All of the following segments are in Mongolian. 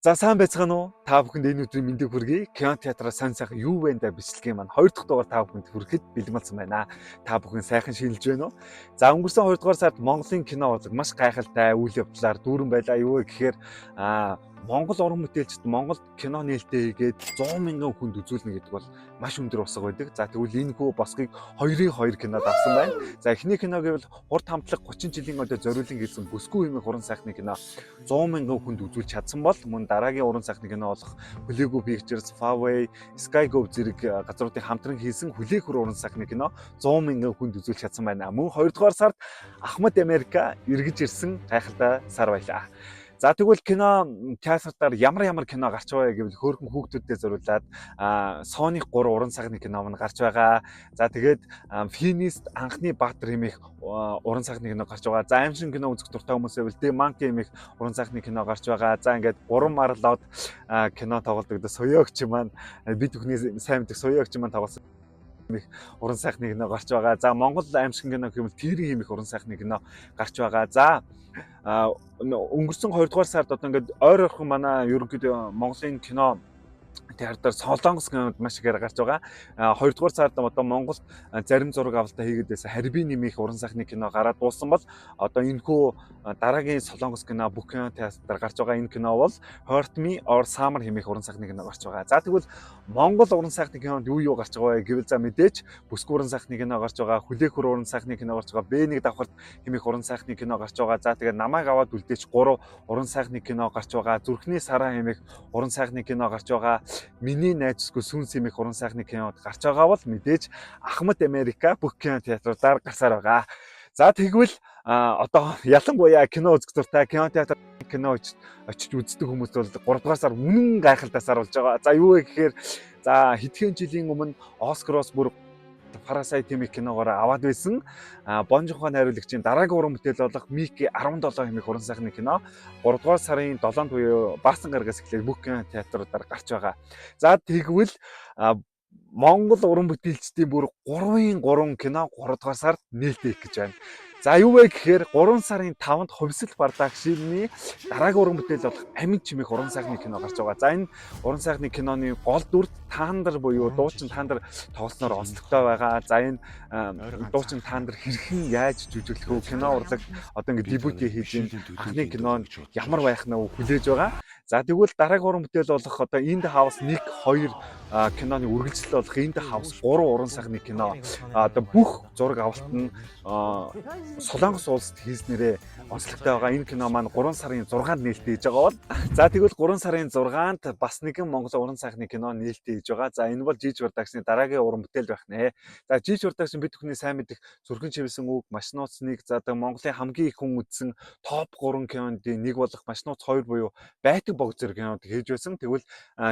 За сайн байцгаана уу? Та бүхэнд энэ өдрийн мэндийг хүргэе. Кино театраа сайн сайхан юу вэ дэ бичлэгийн маань 2 дахь дугаар та бүхэнд хүрэхэд бэлэн болсон байна. Та бүхэн сайхан шинэлж байна уу? За өнгөрсөн 2 дугаар сард Монголын кино урлаг маш гайхалтай үйл явдлаар дүүрэн байлаа. Юу вэ гэхээр Монгол уран бүтээлчд Монголд кино нээлттэй хийгээд 100 мянган хүнд үзүүлнэ гэдэг бол маш өндөр усаг байдаг. За тэгвэл энэ хүү босгийг 2-2 кинод авсан байна. За эхний кино гэвэл Хурд хамтлаг 30 жилийн өдөө зориулан хийсэн Бүсгүй хэмээх уран сайхны кино 100 мянган хүнд үзүүлж чадсан бол мөн дараагийн уран сайхны кино болох Хүлээгүү Pictures, Favway, Skygo зэрэг газруудын хамтран хийсэн Хүлээхүр уран сайхны кино 100 мянган хүнд үзүүлж чадсан байна. Мөн 2 дугаар сард Ахмад Америка эргэж ирсэн гайхалтай сар байлаа. За тэгвэл кино театртаар ямар кино гарч байгаа гэвэл хөөрхөн хүүхдүүдэд зориулаад Sony 3 уран сайхны кино мань гарч байгаа. За тэгээд Финист анхны Баатар хэмээх уран сайхны кино гарч байгаа. За аимшиг кино үзэх дуртай хүмүүсээ бол The Monkey хэмээх уран сайхны кино гарч байгаа. За ингээд 3 марлоод кино тоглодог Соёогч маань бид бүхний сайн мэддэг Соёогч маань тоглосон уран сайхны кино гарч байгаа. За Монгол аимшиг кино гэвэл Тэрийн хэмээх уран сайхны кино гарч байгаа. За өнгөрсөн 2 дугаар сард одоо ингээд ойр орхон манай ерөнхийдөө Монголын кино театраар Солонгос кинод маш ихээр гарч байгаа. 2 дугаар сард одоо Монголд зарим зураг авалтаа хийгээд байсан Харьбин нэмэх уран сайхны кино гараад дууссан бол одоо энэхүү дараагийн Солонгос кино бүх кино театраар гарч байгаа энэ кино бол Hurt Me or Summer хэмээх уран сайхны кино гарч байгаа. За тэгвэл Монгол уран сайхны кинонд юу гарч байгаа вэ гэвэл за мэдээж Бүсгүй уран сайхны кино гарч байгаа, Хүлээхүр уран сайхны кино гарч байгаа, Б1 давхарт хэмээх уран сайхны кино гарч байгаа. За тэгээд намайг аваад үлдээч 3 уран сайхны кино гарч байгаа. Зүрхний сараа хэмээх уран сайхны кино гарч байгаа. Миний найзсгүй Сүнс хэмээх уран сайхны кинод гарч байгаа бол мэдээж Ахмад Америка бүх кино театруудаар гарсаар байгаа. За тэгвэл одоо ялангуяа кино үзэх дуртай кино театр кино очиж үздэг хүмүүс бол 3 дугаар сар үнэн гайхалтай сар болж байгаа. За юу вэ гэхээр за хэдхэн жилийн өмнө Оскароос бүр Парасайт хэмээх киногоор аваад байсан. Бон Жонхон найруулагчийн дараагийн уран бүтээл болох Мики 17 хэмээх уран сайхны кино 3 дугаар сарын 7-нд буюу Баасан гарагаас эхлээд бүх кино театруудаар гарч байгаа. За тэгвэл Монгол уран бүтээлчдийн бүр 3-3 кино 3 дугаар сард нээлттэй их гэж байна. За юу вэ гэхээр 3 сарын 5-нд Хувьсэл Продакшны дараагийн уран бүтээл болох Амьд чимээх уран сайхны кино гарч байгаа. За энэ уран сайхны киноны гол дүрд Таандар буюу дуучин Таандар тоглосноор онцлогтой байгаа. За энэ дуучин Таандар хэрхэн яаж жүжиглэх вэ? Кино урлаг одоо ингэ дебют хийж анхны кинонд ямар байх нь хүлээж байгаа. За тэгвэл дараагийн уран бүтээл болох одоо Инд Хаус 1 2 киноны үргэлжлэл болох Инд Хаус 3 уран сайхны кино одоо бүх зураг авалт нь Солонгос улсад хийснээрээ онцлогтой байгаа. Энэ кино маань 3 сарын 6-нд нээлттэй хийж байгаа бол за тэгвэл 3 сарын 6-нд бас нэгэн Монгол уран сайхны кино нээлттэй хийж байгаа. За энэ бол Жиж Продакшны дараагийн уран бүтээл байх нэ. За Жиж Продакшн бид бүхний сайн мэдих Зүрхэн чивэлсэн үг, Маш нууцныг за Монголын хамгийн их хүн үзсэн топ 3 кинонд нэг болох Маш нууц 2 буюу Байтаг бог зэрэг кинод хийж байсан. Тэгвэл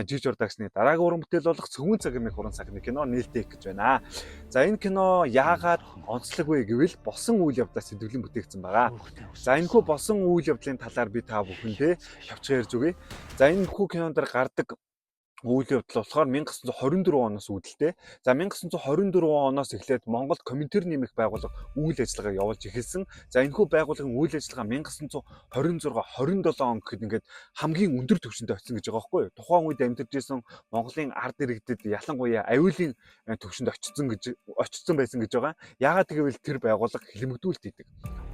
Жиж Продакшны дараагийн уран бүтээл болох Цөвөн цаг хэмээх уран сайхны кино нээлттэй их гэж байна. За энэ кино яагаад онцлог вэ гэвэл болсон үйл явдлаас сэдвлэн бүтээгдсэн байгаа. За энэхүү болсон үйл явдлын талаар би та бүхэндээ явцгаа ярьж өгье. За энэхүү кинонд гардаг үйл явдал болохоор 1924 оноос үүдэлтэй. За 1924 оноос эхлээд Монголд Коминтер нэмэх байгууллага үйл ажиллагаа явуулж эхэлсэн. За энэхүү байгууллагын үйл ажиллагаа 1926 27 он гэхэд ингээд хамгийн өндөр түвшинд очсон гэж байгаа байхгүй юу? Тухайн үед амьдарч исэн Монголын ард иргэдэд ялангуяа аюулын түвшинд очсон байсан гэж байгаа. Яагаад гэвэл тэр байгууллага хэлмэгдүүлэлт хийдэг.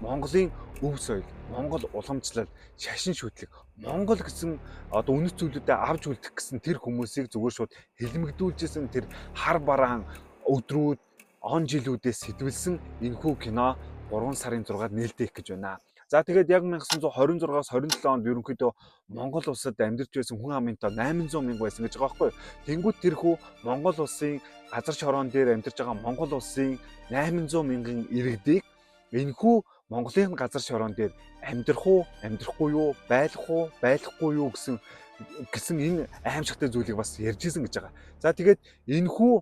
Монголын өв соёл, Монгол уламжлал, шашин шүтлэг, Монгол гэсэн одоо үнэт зүйлүүдэд авч үлдэх гэсэн тэр хүмүүсийг зүгээр шууд хэлмэгдүүлжсэн тэр хар бараан өдрүүд, он жилүүдээс сэтвэлсэн энэхүү кино 3 сарын 6-нд нээлттэй их гэж байна. За тэгээд яг 1926-аас 27 онд ерөнхийдөө Монгол улсад амьдарч байсан хүн амын тоо 800 мянга байсан гэж байгаа байхгүй юу? Тэнгүүд тэрхүү Монгол улсын газар шороон дээр амьдарч байгаа Монгол улсын 800 мянган иргэдийг энэхүү Монголын газар шороон дээр амьдрах уу, амьдрахгүй юу, байх уу, байхгүй юу гэсэн энэ аимшигтай зүйлийг бас ярьж исэн гэж байгаа. За тэгээд энэхүү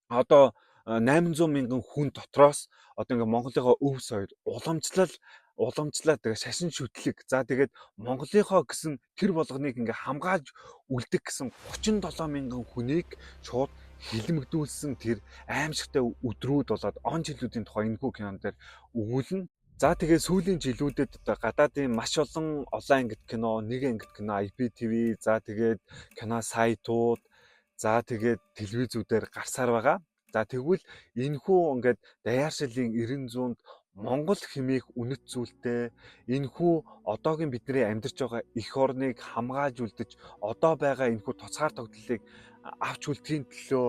одоо 800 мянган хүн дотроос одоо ингээ Монголынхоо өв соёл, уламжлал тэгээ шашин шүтлэг за тэгээд Монголынхоо гэсэн тэр болгоныг ингээ хамгаалж үлдэх гэсэн 37 мянган хүнийг шууд хилмигдүүлсэн тэр аимшигтай өдрүүд болоод он жилүүдийн тухай энэхүү кинон дээр өгүүлнэ. За тэгээ сүүлийн жилүүдэд одоо гадаадын маш олон ангит кино, нэг ангит кино, IPTV, за тэгээд кино сайтууд, за тэгээд телевизүүдээр гарсаар байгаа. За тэгвэл энэхүү ингээд даяаршилын 90-100-д Монгол хэмээх үнэт зүйлтэй энэхүү одоогийн бидний амьдарч байгаа эх орныг хамгаалж үлдэж одоо байгаа энэхүү туцаар тогтнолыг авч үлдэхийн төлөө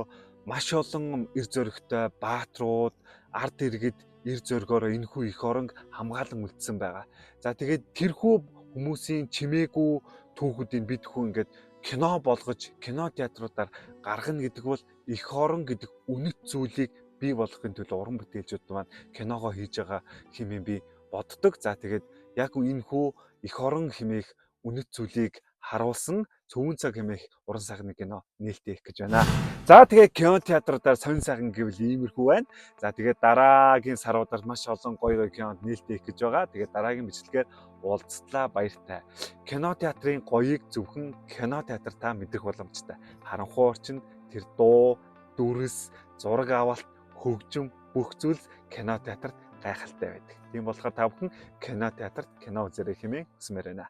маш олон эр зоригтой бааtruуд, ард иргэд эр зоригоор энэхүү эх оронг хамгаалан үлдсэн байгаа. За тэгээд тэрхүү хүмүүсийн чимээгүй түүхүүдийг бид хүн ингээд кино болгож, кино театруудаар гаргана гэдэг бол эх орон гэдэг үнэт зүйлийг бий болгохын төлөө уран бүтээлчид маань киногоо хийж байгаа хэмээн би боддог. За тэгээд яг энэхүү эх орон хэмээх үнэт зүйлийг харуулсан Цөвөн цаг хэмээх уран сайхны кино нээлттэй их гэж байна. За тэгээд кино театруудаар сонин сайхан гэвэл иймэрхүү байна. За тэгээд дараагийн саруудаар маш олон гоё кинонд нээлттэй их гэж байгаа. Тэгээд дараагийн бичлэгээр уулзтлаа, баяртай. Кино театрын гоёыг зөвхөн кино театр та мэдрэх боломжтой. Харанхуй орчин, тэр дуу, дүрс, зураг авалт, хөгжим бүх зүйл кино театрт гайхалтай байдаг. Тийм болохоор та бүхэн кино театрт кино үзээрэй хэмээн хүсмээр байна.